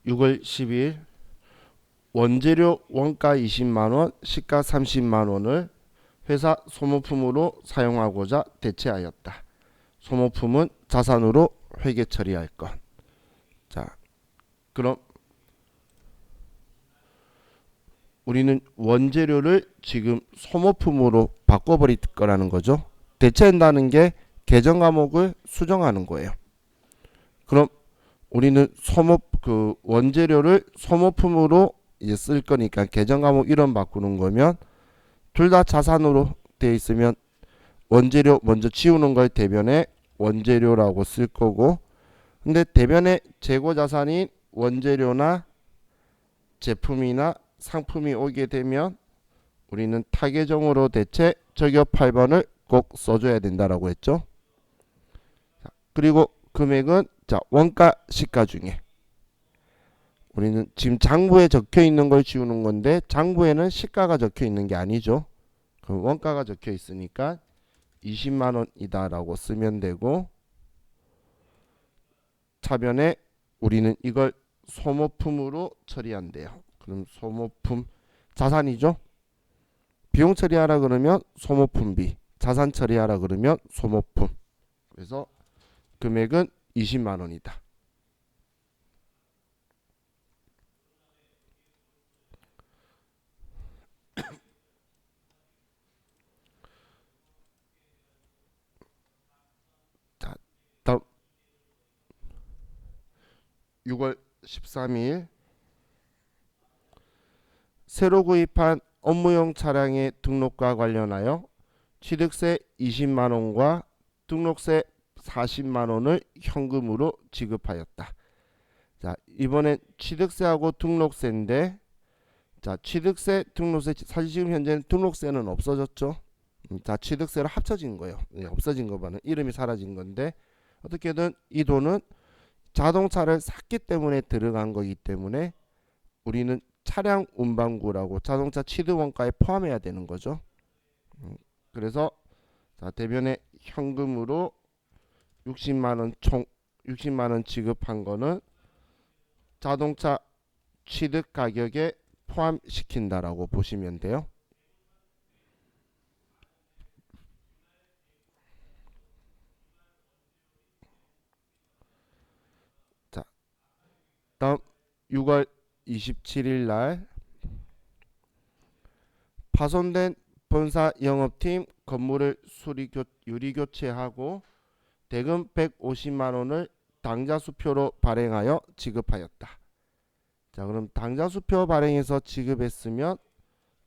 6월 10일 원재료 원가 20만원, 시가 30만원을 회사 소모품으로 사용하고자 대체하였다. 소모품은 자산으로 회계 처리할 것. 자, 그럼 우리는 원재료를 지금 소모품으로 바꿔버릴 거라는 거죠. 대체한다는 게 계정 과목을 수정하는 거예요. 그럼 우리는 원재료를 소모품으로 이제 쓸 거니까 계정 과목 이름 바꾸는 거면 둘 다 자산으로 되어 있으면 원재료 먼저 지우는 걸 대변에 원재료라고 쓸 거고, 근데 대변에 재고 자산인 원재료나 제품이나 상품이 오게 되면 우리는 타계정으로 대체 적협 8번을 꼭 써줘야 된다라고 했죠. 그리고 금액은 원가 시가 중에 우리는 지금 장부에 적혀 있는 걸 지우는 건데 장부에는 시가가 적혀 있는 게 아니죠. 그럼 원가가 적혀 있으니까 20만원이다 라고 쓰면 되고, 차변에 우리는 이걸 소모품으로 처리한대요. 그럼 소모품 자산이죠. 비용 처리하라 그러면 소모품비, 자산 처리하라 그러면 소모품. 그래서 금액은 20만원이다. 자, 다음 6월 13일 새로 구입한 업무용 차량의 등록과 관련하여 취득세 20만원과 등록세 40만원을 현금으로 지급하였다. 자, 이번엔 취득세하고 등록세인데, 자, 취득세, 등록세, 사실 지금 현재는 등록세는 없어졌죠. 자, 취득세로 합쳐진 거예요. 없어진 거봐는 이름이 사라진 건데, 어떻게든 이 돈은 자동차를 샀기 때문에 들어간 거기 때문에 우리는 차량 운반구라고 자동차 취득 원가에 포함해야 되는 거죠. 그래서 자, 대변에 현금으로 60만원 총 60만원 지급한 거는 자동차 취득 가격에 포함시킨다라고 보시면 돼요. 자, 다음 6월 27일 날 파손된 본사 영업팀 건물을 유리 교체하고 대금 150만원을 당좌 수표로 발행하여 지급하였다. 자, 그럼 당좌 수표 발행해서 지급했으면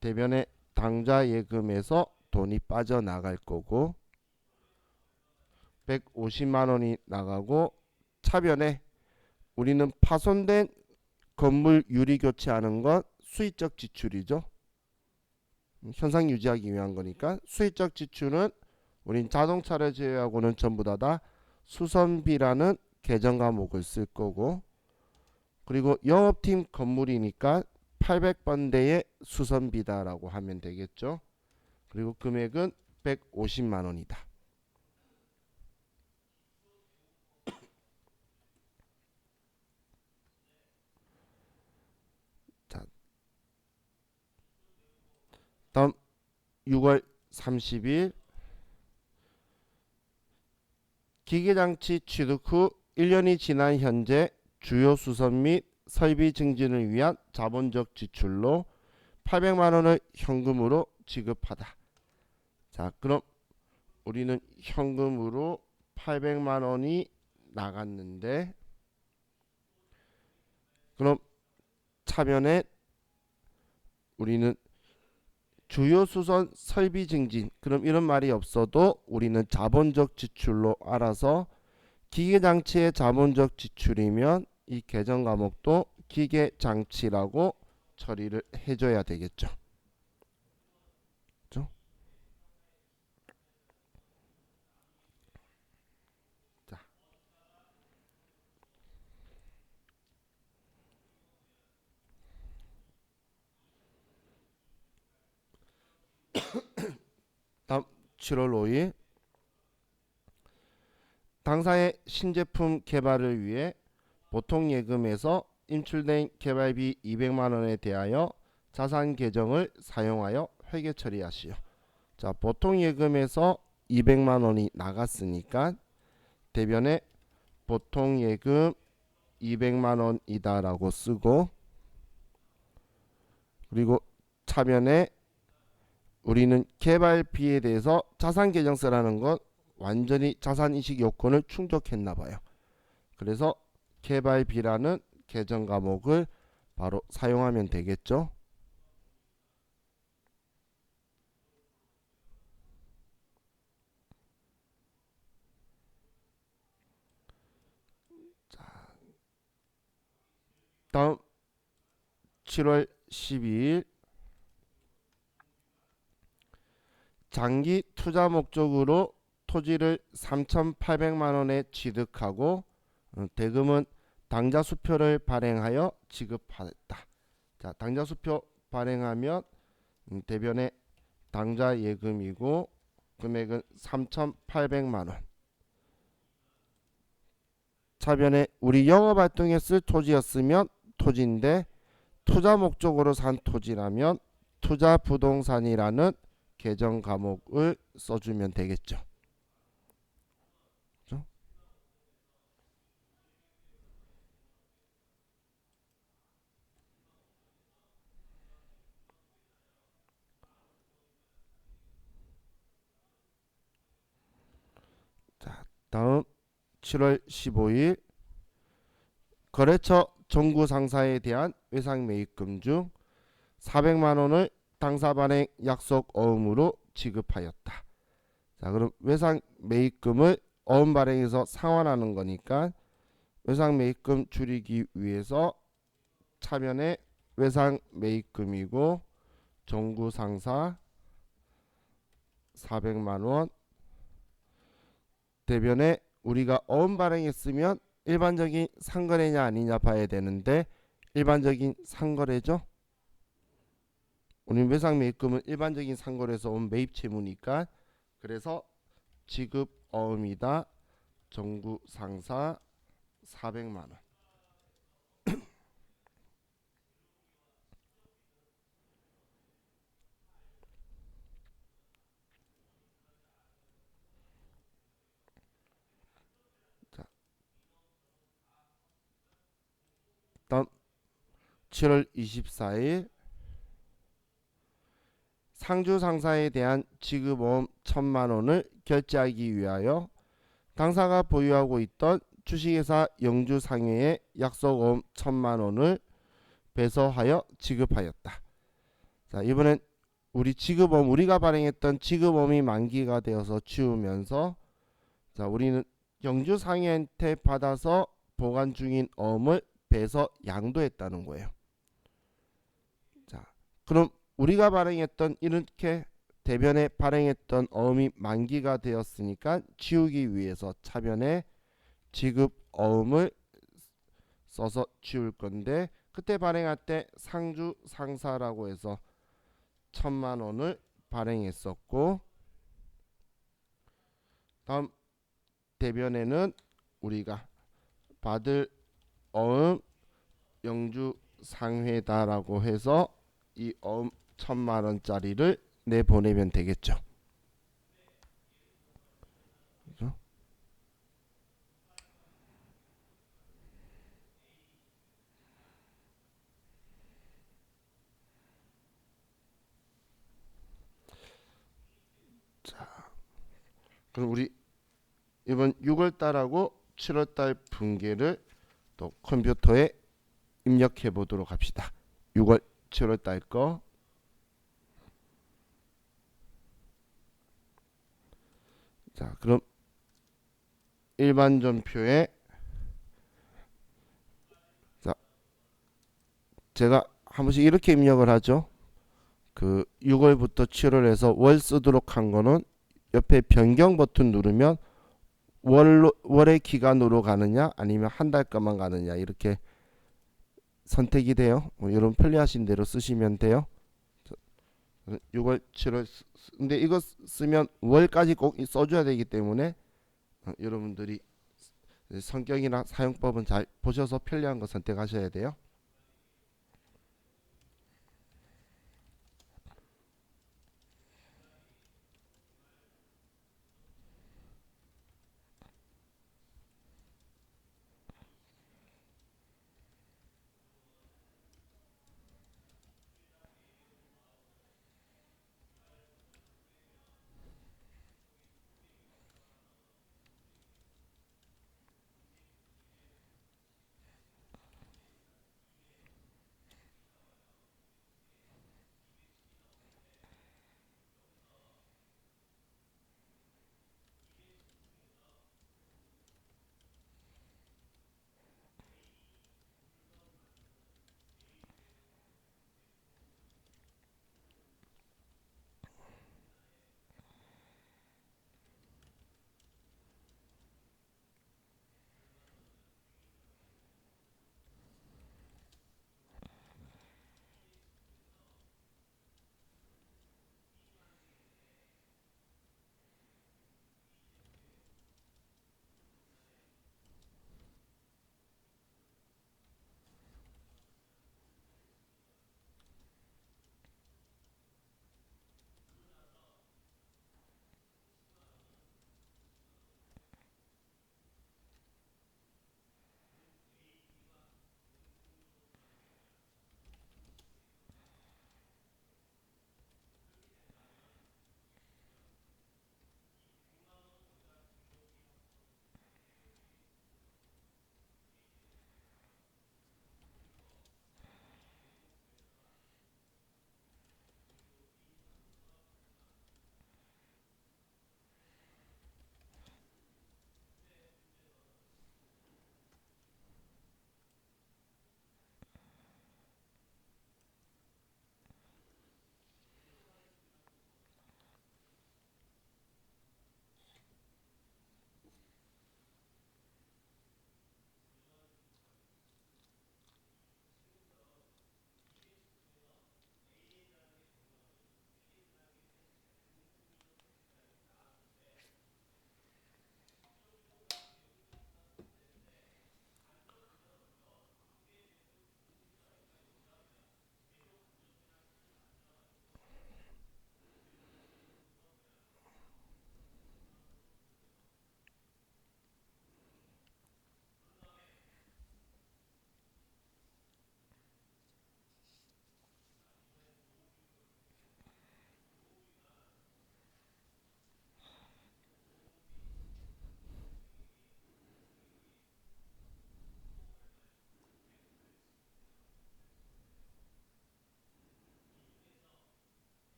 대변에 당좌 예금에서 돈이 빠져나갈 거고 150만원이 나가고, 차변에 우리는 파손된 건물 유리 교체하는 건 수익적 지출이죠. 현상 유지하기 위한 거니까 수익적 지출은 우린 자동차를 제외하고는 전부 다 수선비라는 계정 과목을 쓸 거고, 그리고 영업팀 건물이니까 800번대의 수선비다라고 하면 되겠죠. 그리고 금액은 150만원이다. 자, 다음 6월 30일 기계장치 취득 후 1년이 지난 현재 주요 수선 및 설비 증진을 위한 자본적 지출로 800만원을 현금으로 지급하다. 자, 그럼 우리는 현금으로 800만원이 나갔는데, 그럼 차변에 우리는 주요 수선 설비 증진, 그럼 이런 말이 없어도 우리는 자본적 지출로 알아서 기계장치의 자본적 지출이면 이 계정 과목도 기계장치라고 처리를 해줘야 되겠죠. 그렇죠? 자, 다음 7월 5일 당사의 신제품 개발을 위해 보통 예금에서 인출된 개발비 200만원에 대하여 자산 계정을 사용하여 회계 처리하시오. 자, 보통 예금에서 200만원이 나갔으니까 대변에 보통 예금 200만원이다 라고 쓰고, 그리고 차변에 우리는 개발비에 대해서 자산 계정 쓰라는 건 완전히 자산인식 요건을 충족했나 봐요. 그래서 개발비라는 계정 과목을 바로 사용하면 되겠죠. 다음 7월 12일 장기 투자 목적으로 토지를 3,800만원에 취득하고 대금은 당좌수표를 발행하여 지급하였다. 자, 당좌수표 발행하면 대변에 당좌 예금이고 금액은 3,800만원. 차변에 우리 영업활동에 쓸 토지였으면 토지인데 투자 목적으로 산 토지라면 투자부동산이라는 계정 과목을 써주면 되겠죠. 그렇죠? 자, 다음 7월 15일 거래처 정구 상사에 대한 외상 매입금 중 400만원을 당사 발행 약속 어음으로 지급하였다. 자, 그럼 외상 매입금을 어음 발행해서 상환하는 거니까 외상 매입금 줄이기 위해서 차변에 외상 매입금이고 정구 상사 400만원, 대변에 우리가 어음 발행했으면 일반적인 상거래냐 아니냐 봐야 되는데 일반적인 상거래죠. 우리 외상 매입금은 일반적인 상거래에서 온 매입 채무니까 그래서 지급 어음이다. 정구 상사 400만원. 자, 다음 7월 24일 상주 상사에 대한 지급어음 1,000만원을 결제하기 위하여 당사가 보유하고 있던 주식회사 영주 상회에 약속어음 1,000만원을 배서하여 지급하였다. 자, 이번엔 우리 지급어음, 우리가 발행했던 지급어음이 만기가 되어서 치우면서 자, 우리는 영주 상회한테 받아서 보관 중인 어음을 배서 양도했다는 거예요. 자, 그럼 우리가 발행했던 이렇게 대변에 발행했던 어음이 만기가 되었으니까 치우기 위해서 차변에 지급 어음을 써서 치울 건데 그때 발행할 때 상주 상사라고 해서 1,000만원을 발행했었고, 다음 대변에는 우리가 받을 어음 영주 상회다라고 해서 이 어음 1,000만원짜리를 내보내면 되겠죠. 그죠? 그럼 우리 이번 6월달하고 7월달 분기를 또 컴퓨터에 입력해 보도록 합시다. 6월 7월달 거. 자, 그럼 일반 전표에 자, 제가 한 번씩 이렇게 입력을 하죠. 그 6월부터 7월에서 월 쓰도록 한 거는 옆에 변경 버튼 누르면 월의 기간으로 가느냐 아니면 한 달 것만 가느냐 이렇게 선택이 돼요. 여러분 편리하신 대로 쓰시면 돼요. 6월 7월 근데 이거 쓰면 월까지 꼭 써줘야 되기 때문에 여러분들이 성격이나 사용법은 잘 보셔서 편리한 거 선택하셔야 돼요.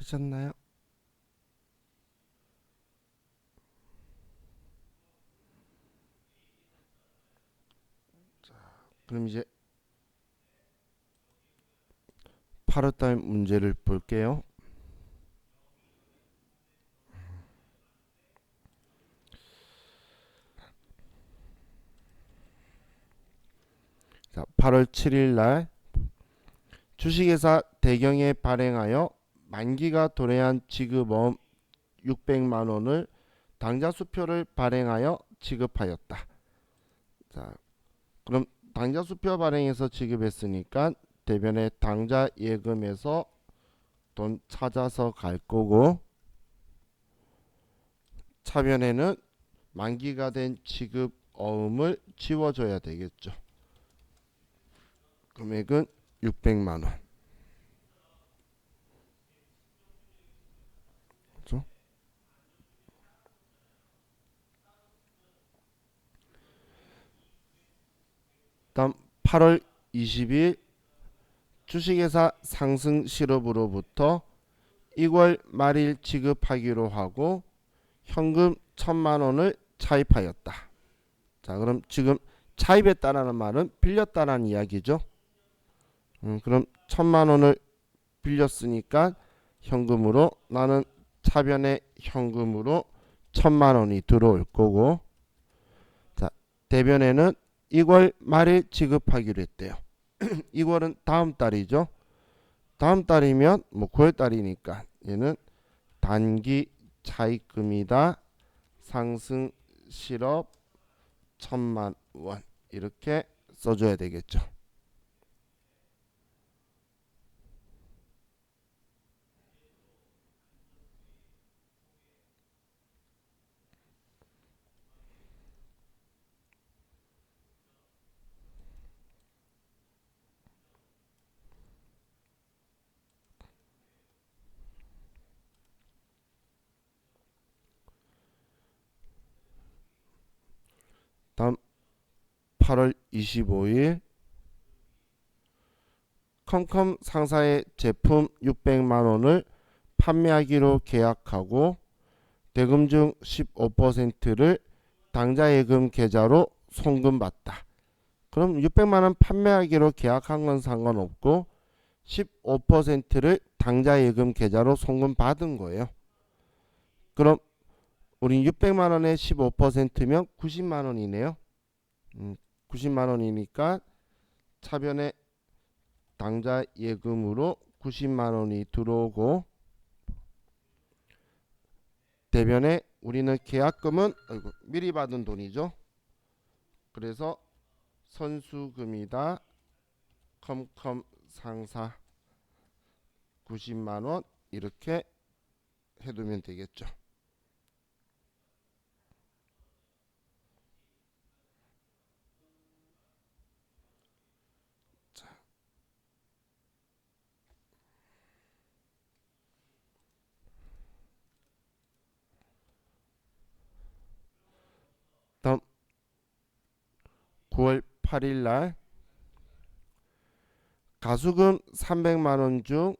하셨나요? 그럼 이제 8월달 문제를 볼게요. 자, 8월 7일 날 주식회사 대경에 발행하여 만기가 도래한 지급어음 600만 원을 당좌 수표를 발행하여 지급하였다. 자, 그럼 당좌 수표 발행해서 지급했으니까 대변에 당좌 예금에서 돈 찾아서 갈 거고, 차변에는 만기가 된 지급 어음을 지워줘야 되겠죠. 금액은 600만 원. 그렇죠? 다음 8월 20일 주식회사 상승 실업으로부터 2월 말일 지급하기로 하고 현금 1000만 원을 차입하였다. 자, 그럼 지금 차입했다라는 말은 빌렸다라는 이야기죠. 그럼 1000만 원을 빌렸으니까 현금으로, 나는 차변에 현금으로 1000만 원이 들어올 거고, 자, 대변에는 2월 말에 지급하기로 했대요. 2월은 다음 달이죠. 다음 달이면 뭐 9월 달이니까 얘는 단기 차입금이다. 상승 실업 1,000만 원 이렇게 써줘야 되겠죠. 다음 8월 25일 컴컴 상사의 제품 600만 원을 판매하기로 계약하고 대금 중 15%를 당좌 예금 계좌로 송금받다. 그럼 600만 원 판매하기로 계약한 건 상관없고 15%를 당좌 예금 계좌로 송금받은 거예요. 그럼 우리 600만 원에 15%면 90만 원이네요. 90만 원이니까 차변에 당좌 예금으로 90만 원이 들어오고 대변에 우리는 계약금은 미리 받은 돈이죠. 그래서 선수금이다. 컴컴 상사 90만 원 이렇게 해두면 되겠죠. 다음 9월 8일 날 가수금 300만 원 중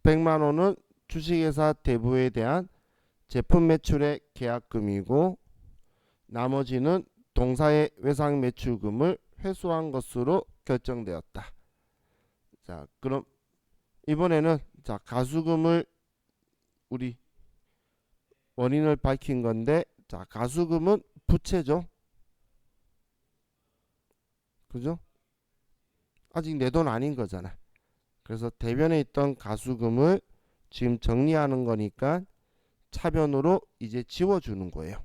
100만 원은 주식회사 대부에 대한 제품 매출의 계약금이고 나머지는 동사의 외상 매출금을 회수한 것으로 결정되었다. 자, 그럼 이번에는 자, 가수금을 우리 원인을 밝힌 건데 자, 가수금은 부채죠. 그죠? 아직 내 돈 아닌 거잖아. 그래서 대변에 있던 가수금을 지금 정리하는 거니까 차변으로 이제 지워주는 거예요.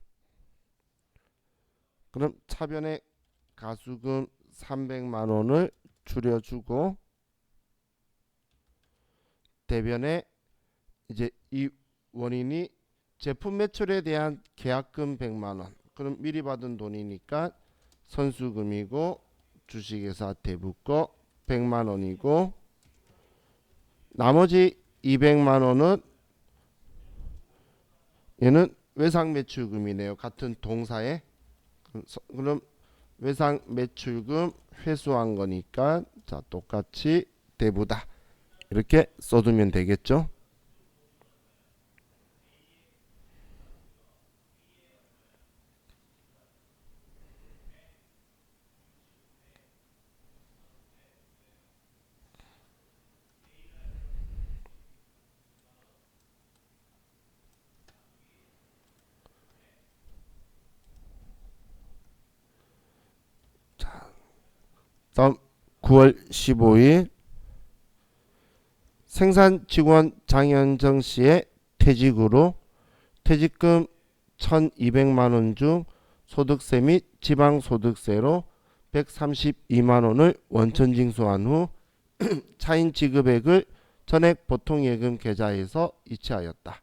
그럼 차변에 가수금 300만 원을 줄여주고 대변에 이제 이 원인이 제품 매출에 대한 계약금 100만 원. 그럼 미리 받은 돈이니까 선수금이고 주식회사 대부 거 100만 원이고 나머지 200만 원은 얘는 외상 매출금이네요. 같은 동사에. 그럼 외상 매출금 회수한 거니까 자 똑같이 대부다. 이렇게 써두면 되겠죠. 다음 9월 15일 생산 직원 장현정 씨의 퇴직으로 퇴직금 1,200만 원 중 소득세 및 지방소득세로 132만 원을 원천 징수한 후 차인 지급액을 전액 보통예금 계좌에서 이체하였다.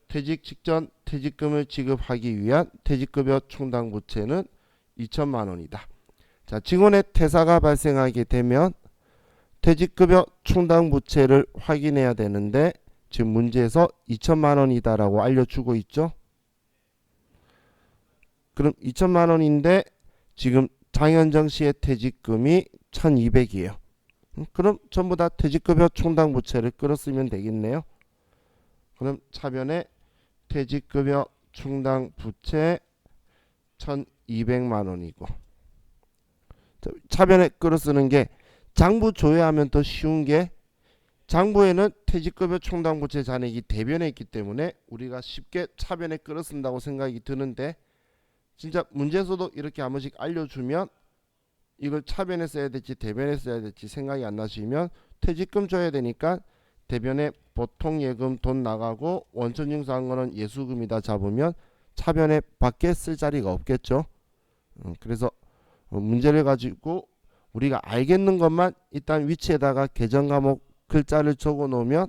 퇴직 직전 퇴직금을 지급하기 위한 퇴직급여 충당 부채는 2천만 원이다. 자, 직원의 퇴사가 발생하게 되면 퇴직급여 충당 부채를 확인해야 되는데 지금 문제에서 2천만 원이다라고 알려주고 있죠. 그럼 2천만 원인데 지금 장현정 씨의 퇴직금이 1,200이에요. 그럼 전부 다 퇴직급여 충당 부채를 끌었으면 되겠네요. 그럼 차변에 퇴직급여 충당 부채 1,200만 원이고 차변에 끌어쓰는 게 장부 조회하면 더 쉬운 게 장부에는 퇴직급여 충당 부채 잔액이 대변에 있기 때문에 우리가 쉽게 차변에 끌어쓴다고 생각이 드는데 진짜 문제에서도 이렇게 한 번씩 알려주면 이걸 차변에 써야 될지 대변에 써야 될지 생각이 안 나시면 퇴직금 줘야 되니까 대변에 보통 예금 돈 나가고 원천 징수한 거는 예수금이다 잡으면 차변에 밖에 쓸 자리가 없겠죠. 그래서 문제를 가지고 우리가 알겠는 것만 일단 위치에다가 계정 과목 글자를 적어 놓으면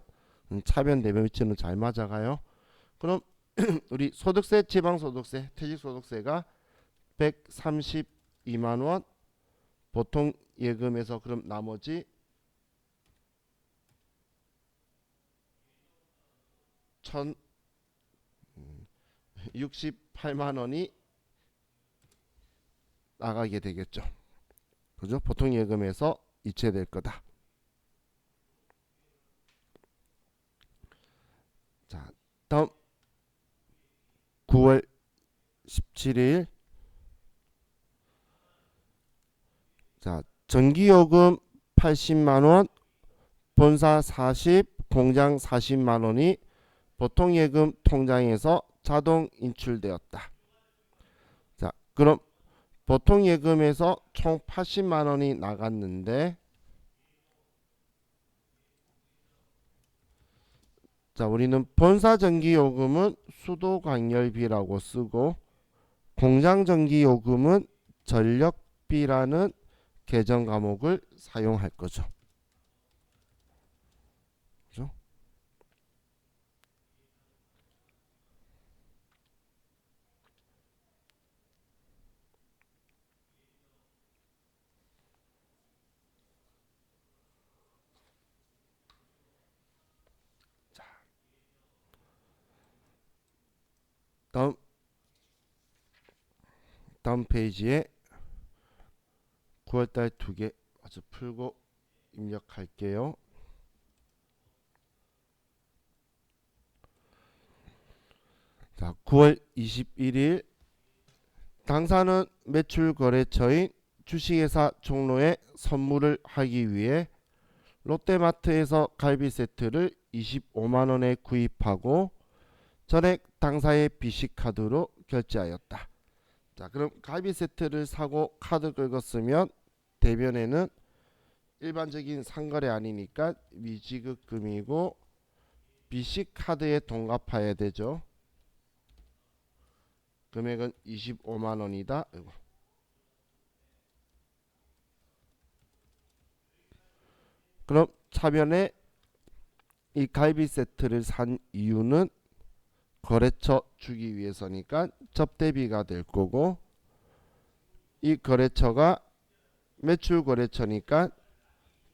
차변 대변 위치는 잘 맞아가요. 그럼 우리 소득세, 지방소득세, 퇴직소득세가 132만원 보통 예금에서 그럼 나머지 1,068만원이 나가게 되겠죠. 그죠? 보통 예금에서 이체될 거다. 자, 다음 9월 17일. 자, 전기요금 80만원, 본사 40, 공장 40만원이 보통예금 통장에서 자동 인출되었다. 자, 그럼 보통예금에서 총 80만원이 나갔는데, 자, 우리는 본사 전기요금은 수도광열비라고 쓰고 공장 전기요금은 전력비라는 계정 과목을 사용할 거죠. 그죠? 다음 페이지에 9월달 2개 아주 풀고 입력할게요. 자, 9월 21일 당사는 매출거래처인 주식회사 종로에 선물을 하기 위해 롯데마트에서 갈비 세트를 25만원에 구입하고 전액 당사의 BC카드로 결제하였다. 자, 그럼 갈비 세트를 사고 카드 긁었으면 대변에는 일반적인 상거래 아니니까 미지급금이고 BC카드에 동갑해야 되죠. 금액은 25만원이다. 그럼 차변에 이 갈비 세트를 산 이유는 거래처 주기 위해서니까 접대비가 될 거고, 이 거래처가 매출 거래처니까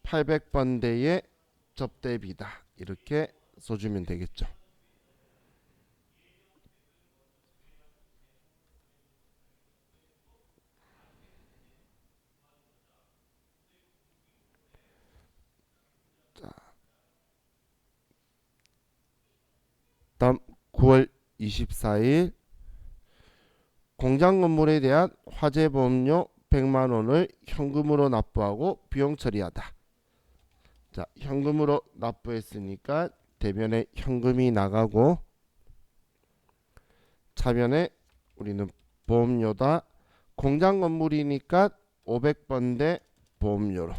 800번대의 접대비다. 이렇게 써주면 되겠죠. 다음 9월 24일 공장 건물에 대한 화재보험료 100만원을 현금으로 납부하고 비용 처리하다. 자, 현금으로 납부했으니까 대변에 현금이 나가고 차변에 우리는 보험료다. 공장 건물이니까 500번대 보험료로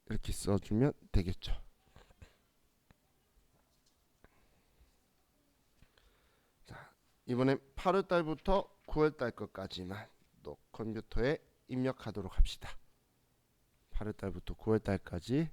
이렇게 써주면 되겠죠. 자, 이번엔 8월달부터 9월달 것까지만 또 컴퓨터에 입력하도록 합시다. 8월달부터 9월달까지.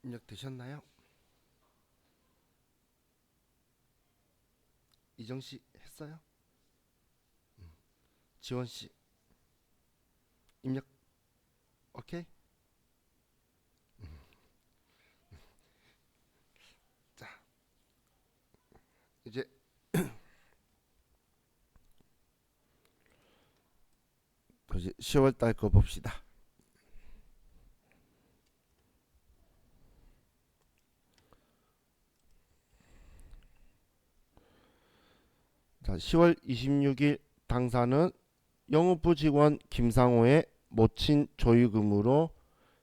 입력되셨나요? 이정씨 했어요? 지원씨 입력 오케이? 자 이제 이제 10월달 거 봅시다. 자 10월 26일 당사는 영업부 직원 김상호의 모친 조의금으로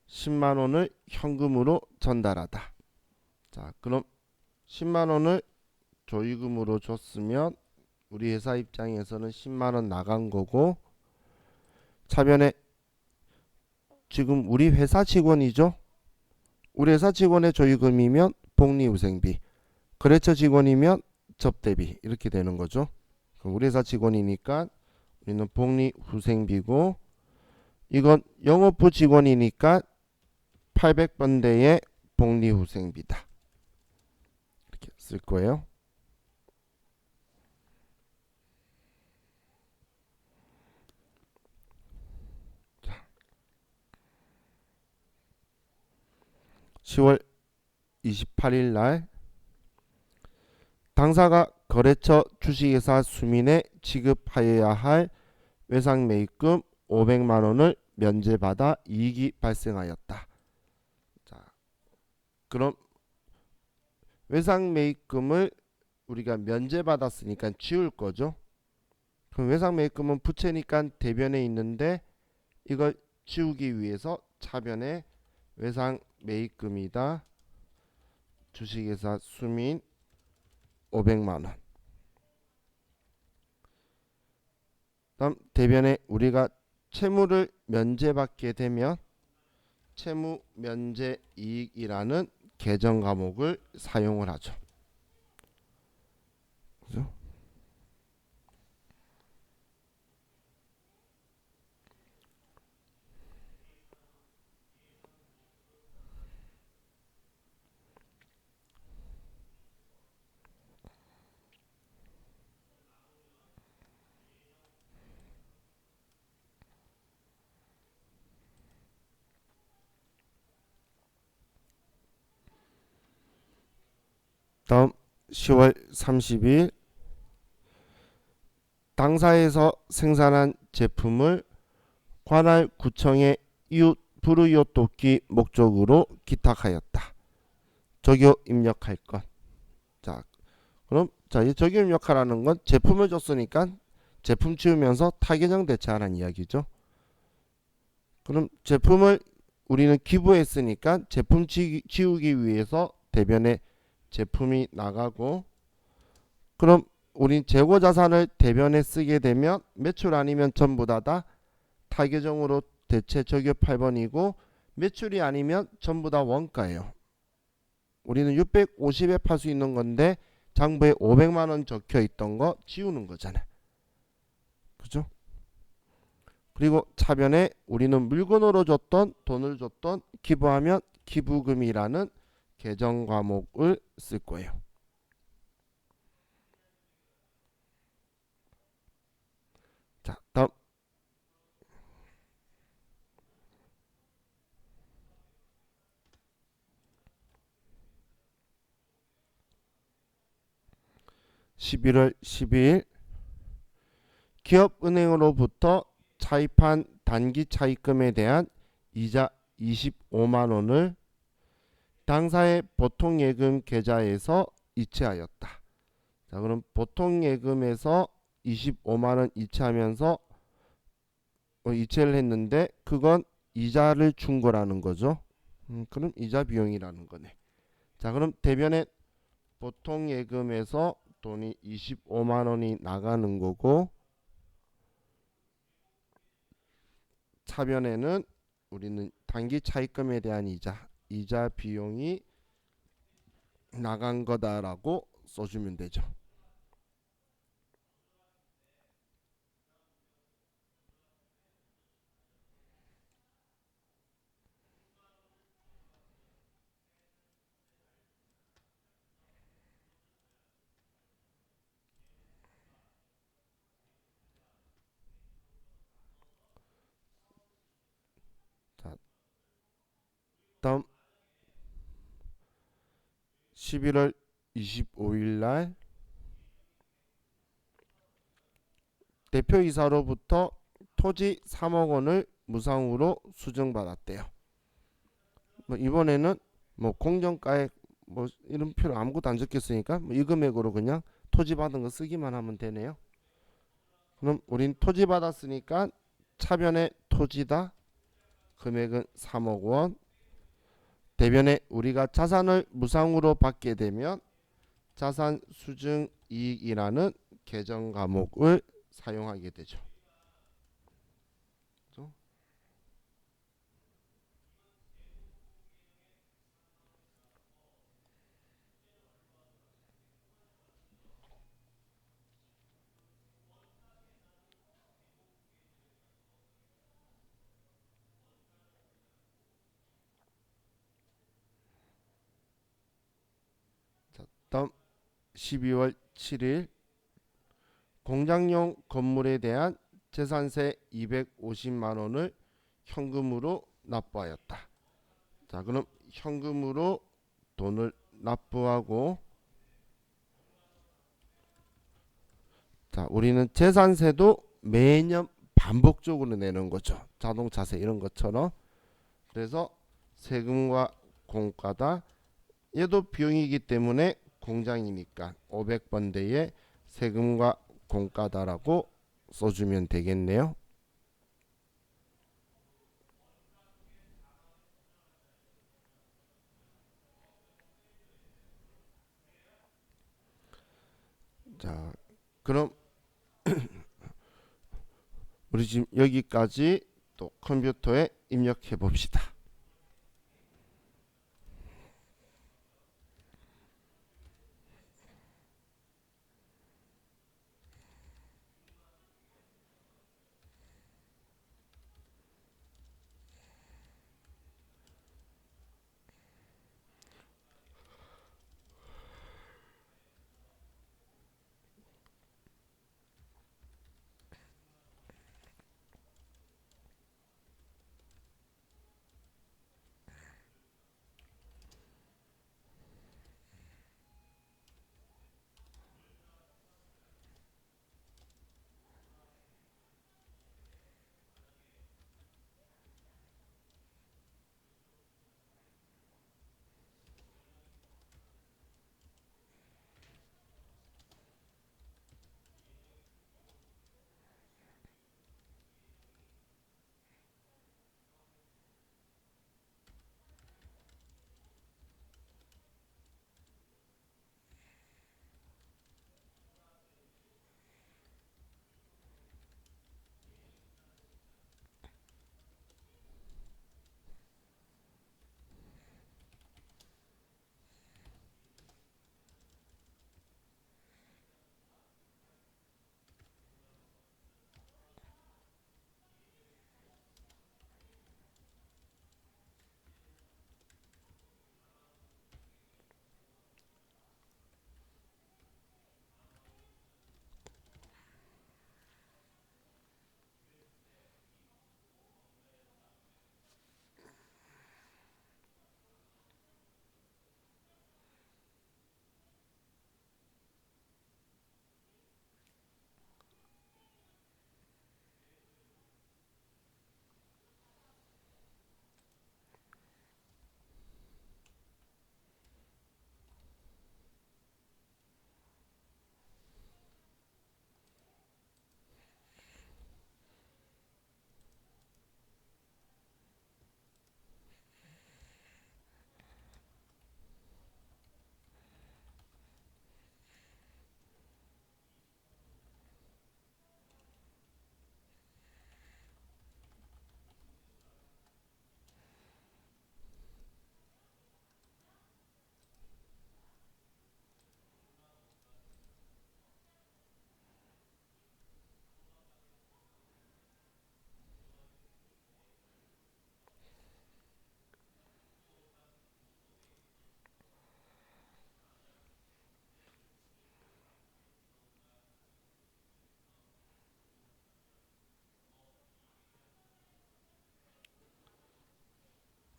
10만원을 현금으로 전달하다. 자 그럼 10만원을 조의금으로 줬으면 우리 회사 입장에서는 10만원 나간 거고, 차변에 지금 우리 회사 직원이죠. 우리 회사 직원의 조의금이면 복리후생비, 거래처 직원이면 접대비 이렇게 되는 거죠. 그럼 우리 회사 직원이니까 우리는 복리후생비고, 이건 영업부 직원이니까 800번대의 복리후생비다. 이렇게 쓸 거예요. 자, 10월 28일 날 당사가 거래처 주식회사 수민에 지급하여야 할 외상매입금 500만원을 면제받아 이익이 발생하였다. 자, 그럼 외상매입금을 우리가 면제받았으니까 지울 거죠. 그럼 외상매입금은 부채니까 대변에 있는데 이걸 지우기 위해서 차변에 외상매입금이다. 주식회사 수민 500만원. 다음 대변에 우리가 채무를 면제받게 되면 채무 면제 이익이라는 계정 과목을 사용을 하죠. 그죠? 다음 10월 30일 당사에서 생산한 제품을 관할 구청에 이웃 불의웃 돕기 목적으로 기탁하였다. 적용 입력할 것. 자, 그럼 이 적용 입력하라는 건 제품을 줬으니까 제품 지우면서 타계정 대체하라는 이야기죠. 그럼 제품을 우리는 기부했으니까 제품 지우기 위해서 대변에 제품이 나가고, 그럼 우린 재고 자산을 대변에 쓰게 되면 매출 아니면 전부 다 타계정으로 대체 적용 8번이고, 매출이 아니면 전부 다 원가예요. 우리는 650에 팔 수 있는 건데 장부에 500만원 적혀 있던 거 지우는 거잖아. 그죠? 그리고 차변에 우리는 물건으로 줬던 돈을 줬던 기부하면 기부금이라는 계정 과목을 쓸 거예요. 자, 다음 11월 12일 기업은행으로부터 차입한 단기 차입금에 대한 이자 25만원을 당사의 보통예금 계좌에서 이체하였다. 자, 그럼 보통예금에서 25만원 이체하면서 이체를 했는데 그건 이자를 준 거라는 거죠. 그럼 이자 비용이라는 거네. 자, 그럼 대변에 보통예금에서 돈이 25만원이 나가는 거고, 차변에는 우리는 단기 차입금에 대한 이자 비용이 나간 거다라고 써주면 되죠. 다음 11월 25일 날 대표이사로부터 토지 3억 원을 무상으로 수정받았대요. 뭐 이번에는 뭐 공정가액 뭐 이름표를 아무것도 안 적혔으니까 뭐 이 금액으로 그냥 토지 받은 거 쓰기만 하면 되네요. 그럼 우린 토지 받았으니까 차변의 토지다. 금액은 3억 원. 대변에 우리가 자산을 무상으로 받게 되면 자산 수증 이익이라는 계정 과목을 사용하게 되죠. 다음 12월 7일 공장용 건물에 대한 재산세 250만 원을 현금으로 납부하였다. 자, 그럼 현금으로 돈을 납부하고 자, 우리는 재산세도 매년 반복적으로 내는 거죠. 자동차세 이런 것처럼. 그래서 세금과 공과다. 얘도 비용이기 때문에 공장이니까 500번대에 세금과 공과다라고 써주면 되겠네요. 자, 그럼 우리 지금 여기까지 또 컴퓨터에 입력해 봅시다.